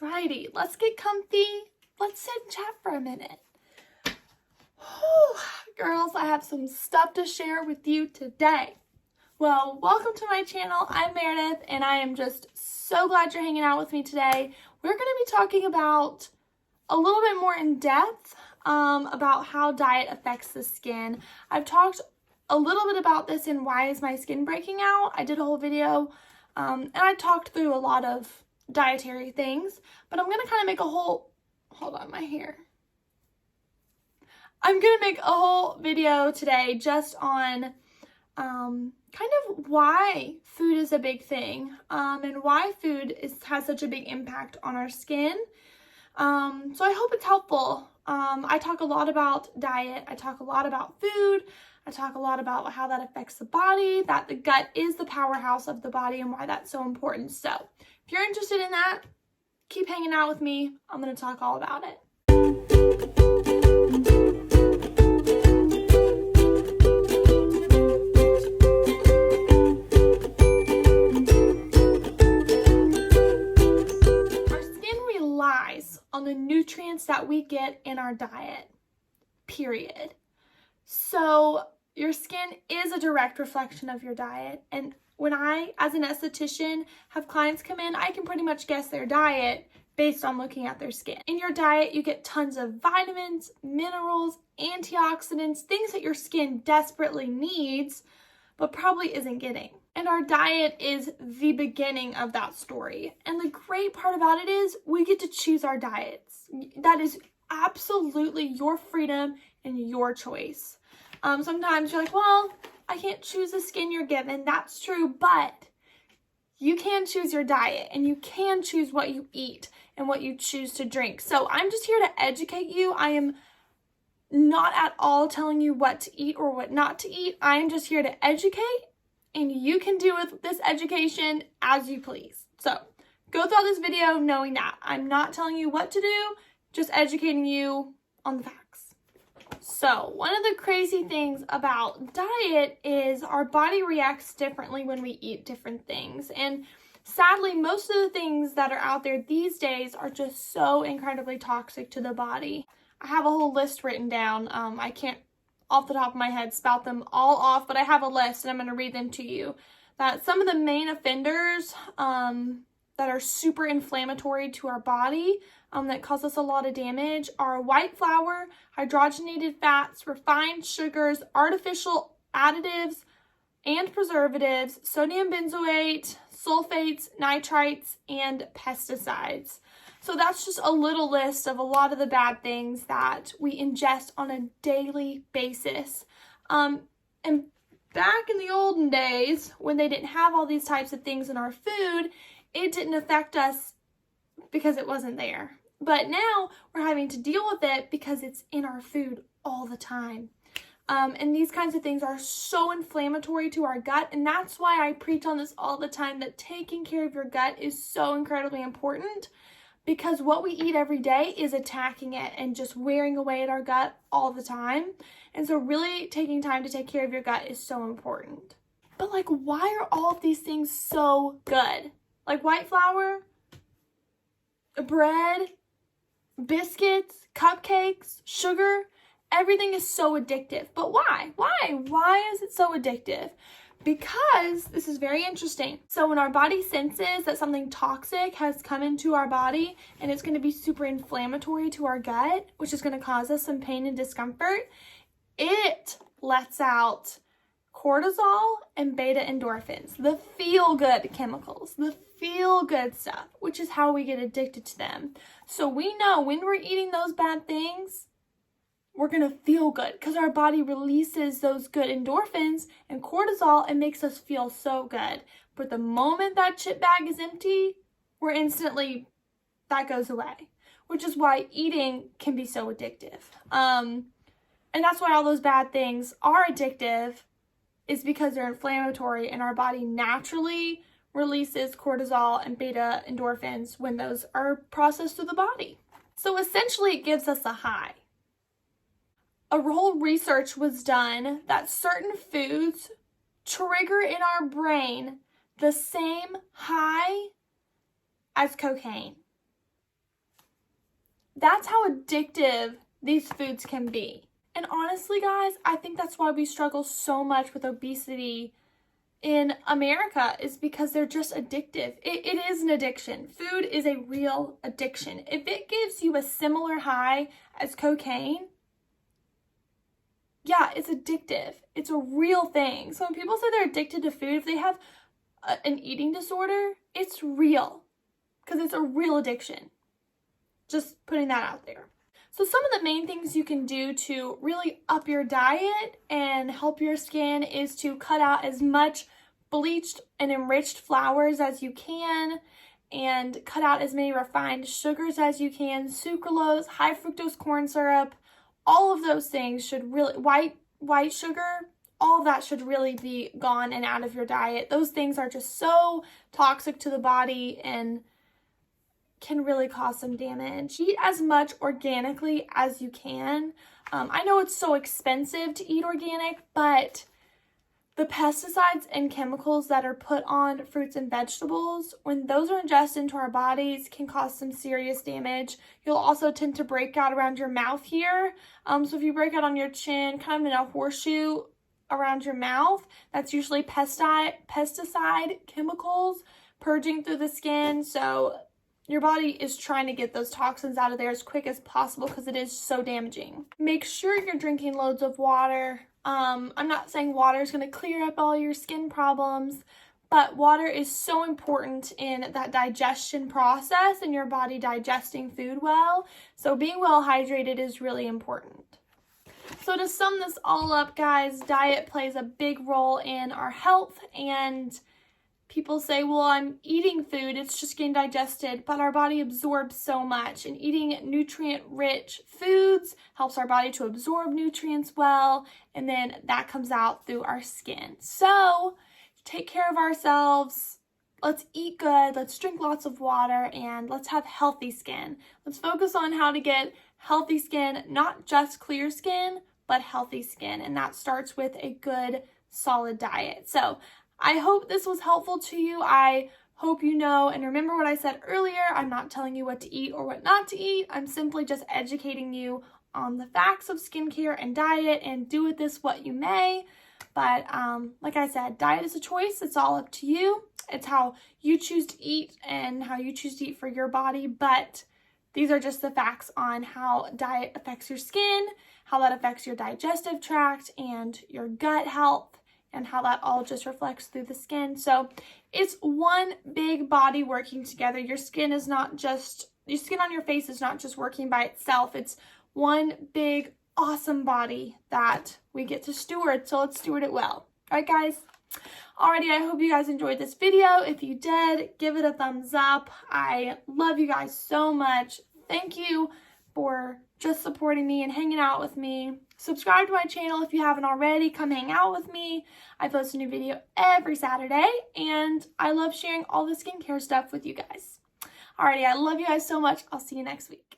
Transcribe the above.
Alrighty, let's get comfy. Let's sit and chat for a minute. Whew, girls, I have some stuff to share with you today. Well, welcome to my channel. I'm Meredith, and I am just so glad you're hanging out with me today. We're going to be talking about a little bit more in depth about how diet affects the skin. I've talked a little bit about this in Why Is My Skin Breaking Out? I did a whole video, and I talked through a lot of dietary things, but I'm going to kind of make a whole, hold on, my hair. I'm going to make a whole video today just on kind of why food is a big thing and why food has such a big impact on our skin. So I hope it's helpful. I talk a lot about diet. I talk a lot about food. I talk a lot about how that affects the body, that the gut is the powerhouse of the body and why that's so important. So if you're interested in that, keep hanging out with me. I'm going to talk all about it. Our skin relies on the nutrients that we get in our diet, period. So your skin is a direct reflection of your diet. And when I, as an esthetician, have clients come in, I can pretty much guess their diet based on looking at their skin. In your diet, you get tons of vitamins, minerals, antioxidants, things that your skin desperately needs, but probably isn't getting. And our diet is the beginning of that story. And the great part about it is we get to choose our diets. That is absolutely your freedom and your choice. Sometimes you're like, well, I can't choose the skin you're given. That's true, but you can choose your diet and you can choose what you eat and what you choose to drink. So I'm just here to educate you. I am not at all telling you what to eat or what not to eat. I am just here to educate, and you can do with this education as you please. So go through this video knowing that I'm not telling you what to do, just educating you on the facts. So one of the crazy things about diet is our body reacts differently when we eat different things. And sadly, most of the things that are out there these days are just so incredibly toxic to the body. I have a whole list written down. I can't off the top of my head spout them all off, but I have a list and I'm going to read them to you. That some of the main offenders that are super inflammatory to our body that cause us a lot of damage are white flour, hydrogenated fats, refined sugars, artificial additives and preservatives, sodium benzoate, sulfates, nitrites, and pesticides. So that's just a little list of a lot of the bad things that we ingest on a daily basis. And back in the olden days, when they didn't have all these types of things in our food, it didn't affect us because it wasn't there. But now we're having to deal with it because it's in our food all the time. And these kinds of things are so inflammatory to our gut. And that's why I preach on this all the time, that taking care of your gut is so incredibly important, because what we eat every day is attacking it and just wearing away at our gut all the time. And so really taking time to take care of your gut is so important. But like, why are all of these things so good? Like white flour, bread, biscuits, cupcakes, sugar, everything is so addictive. But why? Why is it so addictive? Because this is very interesting. So when our body senses that something toxic has come into our body and it's going to be super inflammatory to our gut, which is going to cause us some pain and discomfort, it lets out cortisol and beta endorphins, the feel-good chemicals, the feel-good stuff, which is how we get addicted to them. So we know when we're eating those bad things, we're going to feel good because our body releases those good endorphins and cortisol and makes us feel so good. But the moment that chip bag is empty, that goes away, which is why eating can be so addictive. And that's why all those bad things are addictive, is because they're inflammatory and our body naturally releases cortisol and beta endorphins when those are processed through the body. So essentially it gives us a high. A whole research was done that certain foods trigger in our brain the same high as cocaine. That's how addictive these foods can be. And honestly, guys, I think that's why we struggle so much with obesity in America, is because they're just addictive. It is an addiction. Food is a real addiction. If it gives you a similar high as cocaine, yeah, it's addictive. It's a real thing. So when people say they're addicted to food, if they have an eating disorder, it's real, because it's a real addiction. Just putting that out there. So some of the main things you can do to really up your diet and help your skin is to cut out as much bleached and enriched flours as you can, and cut out as many refined sugars as you can, sucralose, high fructose corn syrup, all of those things should really, white sugar, all of that should really be gone and out of your diet. Those things are just so toxic to the body and can really cause some damage. Eat as much organically as you can. I know it's so expensive to eat organic, but the pesticides and chemicals that are put on fruits and vegetables, when those are ingested into our bodies, can cause some serious damage. You'll also tend to break out around your mouth here. So if you break out on your chin, kind of in a horseshoe around your mouth, that's usually pesticide chemicals purging through the skin. So your body is trying to get those toxins out of there as quick as possible because it is so damaging. Make sure you're drinking loads of water. I'm not saying water is going to clear up all your skin problems, but water is so important in that digestion process and your body digesting food well. So being well hydrated is really important. So to sum this all up, guys, diet plays a big role in our health, and people say, well, I'm eating food, it's just getting digested, but our body absorbs so much, and eating nutrient-rich foods helps our body to absorb nutrients well, and then that comes out through our skin. So take care of ourselves. Let's eat good, let's drink lots of water, and let's have healthy skin. Let's focus on how to get healthy skin, not just clear skin, but healthy skin, and that starts with a good, solid diet. So I hope this was helpful to you. I hope you know and remember what I said earlier. I'm not telling you what to eat or what not to eat. I'm simply just educating you on the facts of skincare and diet, and do with this what you may. But like I said, diet is a choice. It's all up to you. It's how you choose to eat and how you choose to eat for your body. But these are just the facts on how diet affects your skin, how that affects your digestive tract and your gut health, and how that all just reflects through the skin. So it's one big body working together. Your skin on your face is not just working by itself. It's one big, awesome body that we get to steward. So let's steward it well. All right, guys. Alrighty, I hope you guys enjoyed this video. If you did, give it a thumbs up. I love you guys so much. Thank you for just supporting me and hanging out with me. Subscribe to my channel if you haven't already. Come hang out with me. I post a new video every Saturday, and I love sharing all the skincare stuff with you guys. Alrighty, I love you guys so much. I'll see you next week.